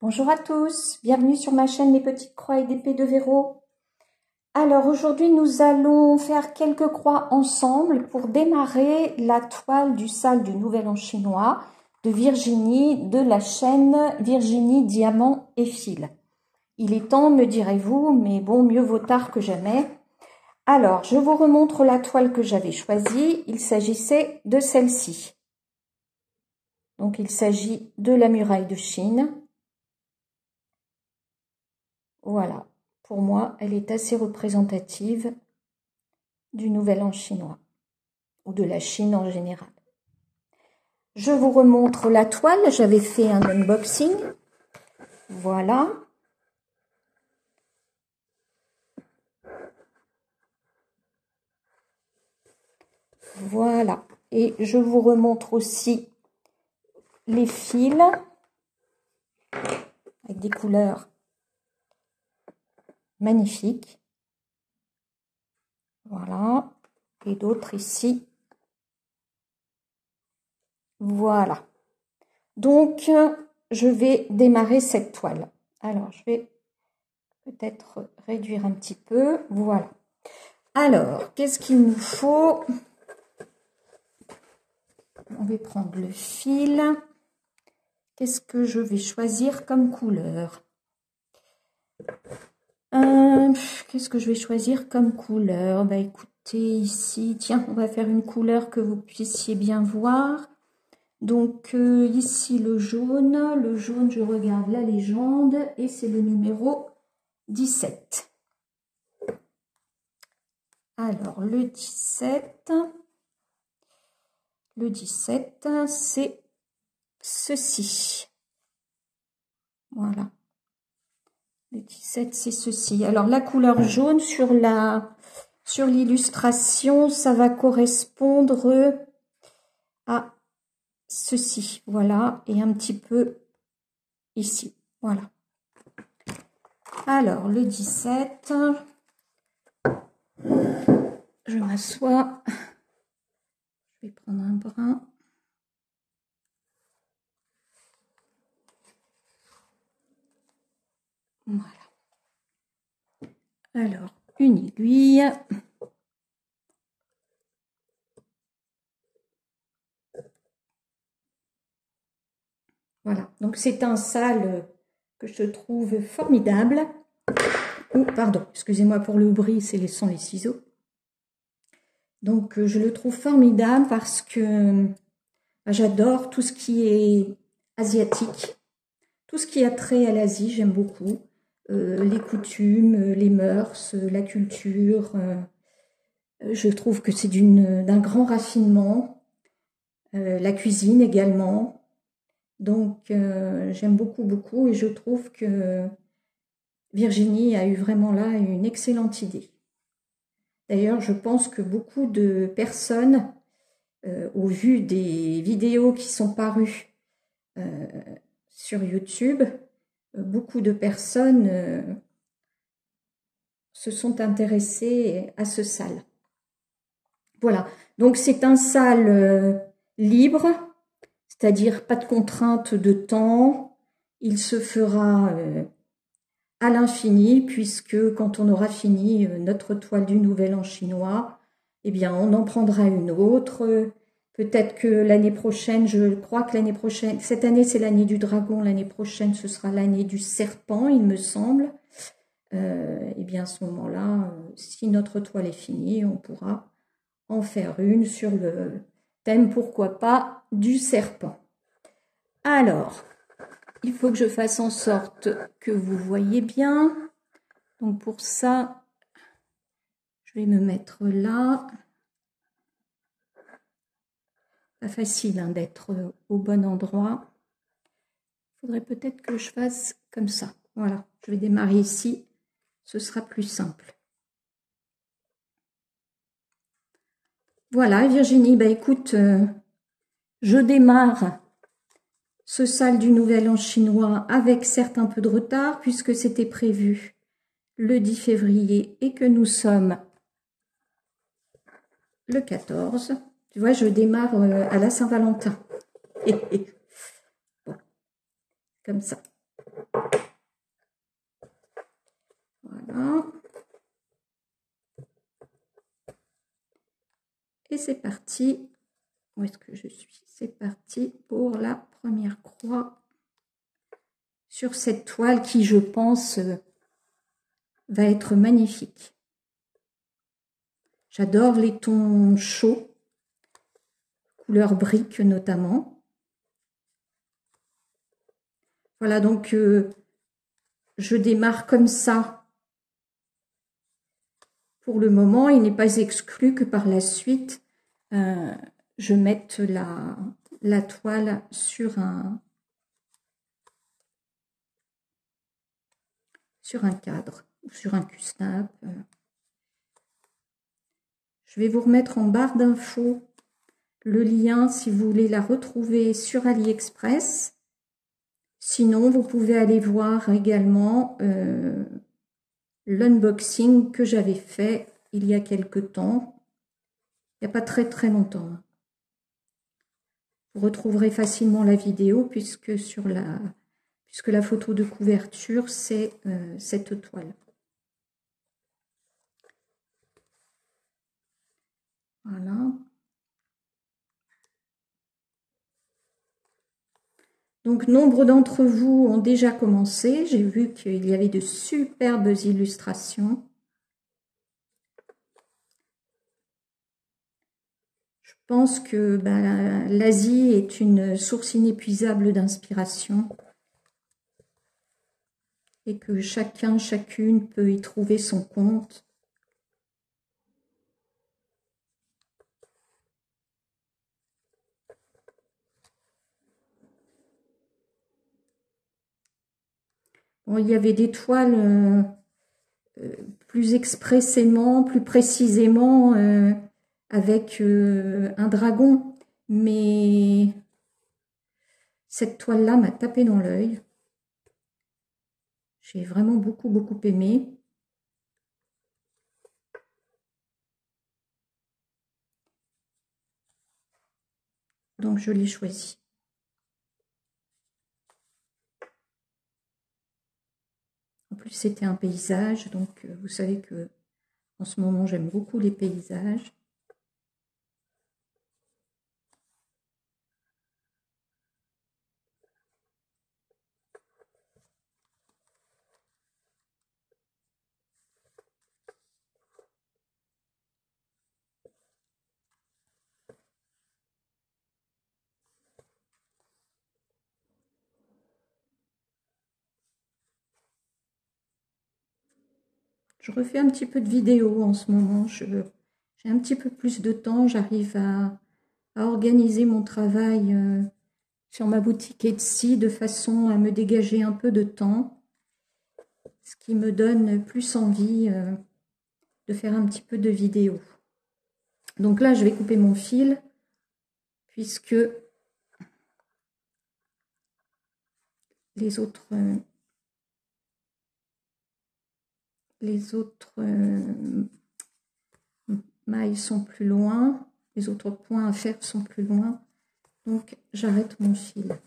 Bonjour à tous, bienvenue sur ma chaîne Les Petites Croix et d'Épée de Verrou. Alors aujourd'hui nous allons faire quelques croix ensemble pour démarrer la toile du sale du Nouvel An chinois de Virginie de la chaîne Virginie Diamant et Fil. Il est temps, me direz-vous, mais bon, mieux vaut tard que jamais. Alors je vous remontre la toile que j'avais choisie, il s'agissait de celle-ci. Donc il s'agit de la muraille de Chine. Voilà, pour moi, elle est assez représentative du Nouvel An chinois, ou de la Chine en général. Je vous remontre la toile, j'avais fait un unboxing. Voilà. Voilà, et je vous remontre aussi les fils, avec des couleurs magnifiques. Voilà, et d'autres ici. Voilà. Donc, je vais démarrer cette toile. Alors, je vais peut-être réduire un petit peu. Voilà. Alors, qu'est-ce qu'il nous faut? On va prendre le fil. Qu'est-ce que je vais choisir comme couleur? Qu'est-ce que je vais choisir comme couleur? Bah écoutez, ici, tiens, on va faire une couleur que vous puissiez bien voir. Donc ici le jaune, je regarde la légende et c'est le numéro 17. Alors le 17, c'est ceci. Voilà. Le 17, c'est ceci. Alors, la couleur jaune sur l'illustration, ça va correspondre à ceci. Voilà. Et un petit peu ici. Voilà. Alors, le 17, je m'assois. Je vais prendre un brin. Voilà. Alors, une aiguille. Voilà. Donc, c'est un sale que je trouve formidable. Oh, pardon, excusez-moi pour le bruit, sont les ciseaux. Donc, je le trouve formidable parce que j'adore tout ce qui est asiatique. Tout ce qui a trait à l'Asie, j'aime beaucoup. Les coutumes, les mœurs, la culture. Je trouve que c'est d'un grand raffinement. La cuisine également. Donc, j'aime beaucoup, beaucoup. Et je trouve que Virginie a eu vraiment là une excellente idée. D'ailleurs, je pense que beaucoup de personnes, au vu des vidéos qui sont parues sur YouTube, beaucoup de personnes se sont intéressées à ce sale. Voilà, donc c'est un sale libre, c'est-à-dire pas de contrainte de temps. Il se fera à l'infini, puisque quand on aura fini notre toile du Nouvel An chinois, eh bien on en prendra une autre. Peut-être que l'année prochaine, je crois que l'année prochaine, cette année c'est l'année du dragon, l'année prochaine ce sera l'année du serpent, il me semble. Eh bien à ce moment-là, si notre toile est finie, on pourra en faire une sur le thème, pourquoi pas, du serpent. Alors, il faut que je fasse en sorte que vous voyez bien. Donc pour ça, je vais me mettre là. Pas facile hein, d'être au bon endroit. Il faudrait peut-être que je fasse comme ça. Voilà, je vais démarrer ici. Ce sera plus simple. Voilà, Virginie, bah écoute, je démarre ce sale du Nouvel An chinois avec certes un peu de retard puisque c'était prévu le 10 février et que nous sommes le 14. Tu vois, je démarre à la Saint-Valentin. Bon, comme ça. Voilà. Et c'est parti. Où est-ce que je suis? C'est parti pour la première croix sur cette toile qui, je pense, va être magnifique. J'adore les tons chauds, couleur brique notamment. Voilà, donc je démarre comme ça. Pour le moment, il n'est pas exclu que par la suite, je mette la toile sur un cadre ou sur un Q-snap. Je vais vous remettre en barre d'infos le lien si vous voulez la retrouver sur AliExpress. Sinon, vous pouvez aller voir également l'unboxing que j'avais fait il y a quelque temps. Il n'y a pas très longtemps. Vous retrouverez facilement la vidéo puisque la photo de couverture, c'est cette toile. Voilà. Donc, nombre d'entre vous ont déjà commencé. J'ai vu qu'il y avait de superbes illustrations. Je pense que l'Asie est une source inépuisable d'inspiration et que chacun, chacune peut y trouver son compte. Bon, il y avait des toiles plus expressément, plus précisément avec un dragon, mais cette toile-là m'a tapé dans l'œil. J'ai vraiment beaucoup aimé. Donc je l'ai choisi. En plus c'était un paysage, donc vous savez que en ce moment j'aime beaucoup les paysages. Je refais un petit peu de vidéos en ce moment. J'ai un petit peu plus de temps. J'arrive à organiser mon travail sur ma boutique Etsy de façon à me dégager un peu de temps. Ce qui me donne plus envie de faire un petit peu de vidéos. Donc là, je vais couper mon fil puisque les autres mailles sont plus loin, les autres points à faire sont plus loin, donc j'arrête mon fil.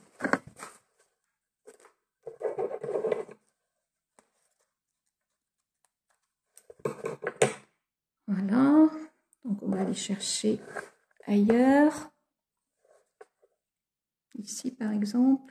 Voilà, donc on va aller chercher ailleurs, ici par exemple.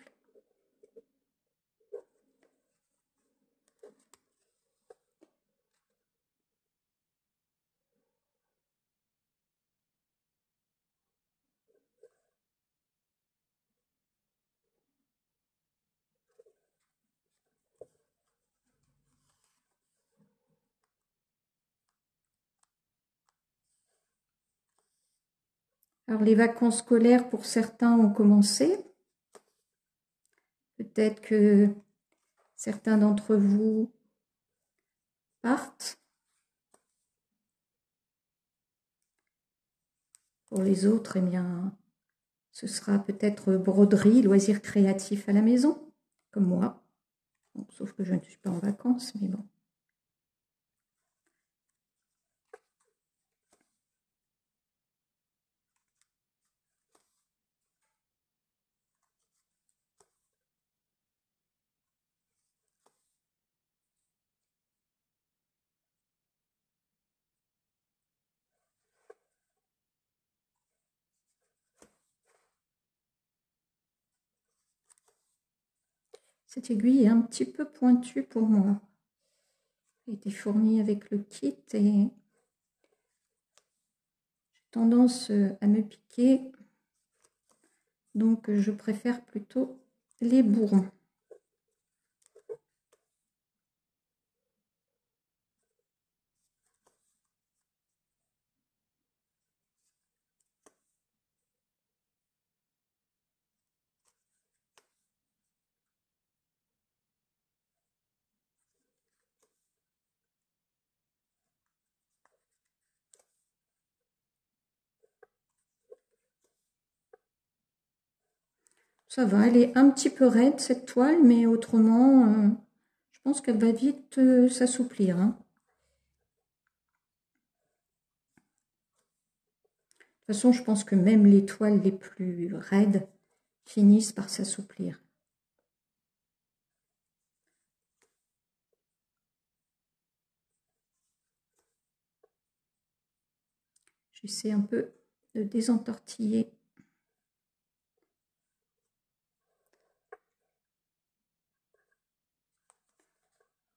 Alors les vacances scolaires pour certains ont commencé. Peut-être que certains d'entre vous partent. Pour les autres, eh bien, ce sera peut-être broderie, loisirs créatifs à la maison, comme moi. Bon, sauf que je ne suis pas en vacances, mais bon. Cette aiguille est un petit peu pointue pour moi. Elle a été fournie avec le kit et j'ai tendance à me piquer. Donc je préfère plutôt les bourrons. Ça va, elle est un petit peu raide cette toile, mais autrement, je pense qu'elle va vite s'assouplir. Hein. De toute façon, je pense que même les toiles les plus raides finissent par s'assouplir. J'essaie un peu de désentortiller.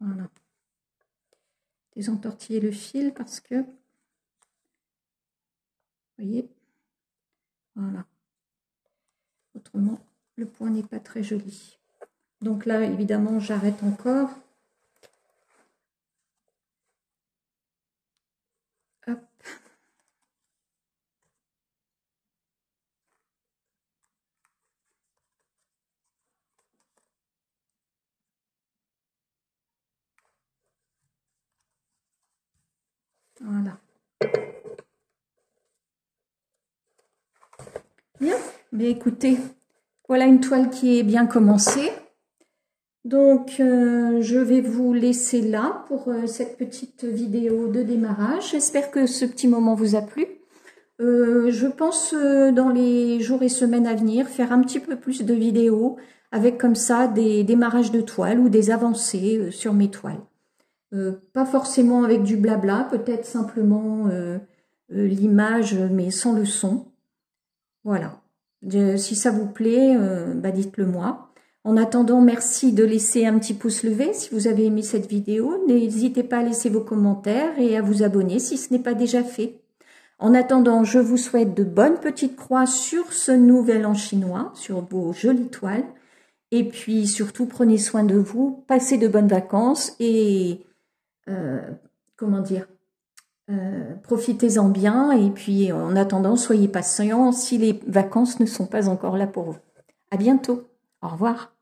Voilà. Désentortiller le fil parce que, vous voyez, voilà. Autrement, le point n'est pas très joli. Donc là, évidemment, j'arrête encore. Hop. Voilà. Bien, mais écoutez, voilà une toile qui est bien commencée. Donc, je vais vous laisser là pour cette petite vidéo de démarrage. J'espère que ce petit moment vous a plu. Je pense dans les jours et semaines à venir faire un petit peu plus de vidéos avec comme ça des démarrages de toiles ou des avancées sur mes toiles. Pas forcément avec du blabla, peut-être simplement l'image mais sans le son. Voilà. Si ça vous plaît, bah dites-le moi. En attendant, merci de laisser un petit pouce levé si vous avez aimé cette vidéo. N'hésitez pas à laisser vos commentaires et à vous abonner si ce n'est pas déjà fait. En attendant, je vous souhaite de bonnes petites croix sur ce nouvel an chinois, sur vos jolies toiles. Et puis surtout, prenez soin de vous, passez de bonnes vacances et comment dire, profitez-en bien. Et puis en attendant, soyez patients si les vacances ne sont pas encore là pour vous. À bientôt. Au revoir.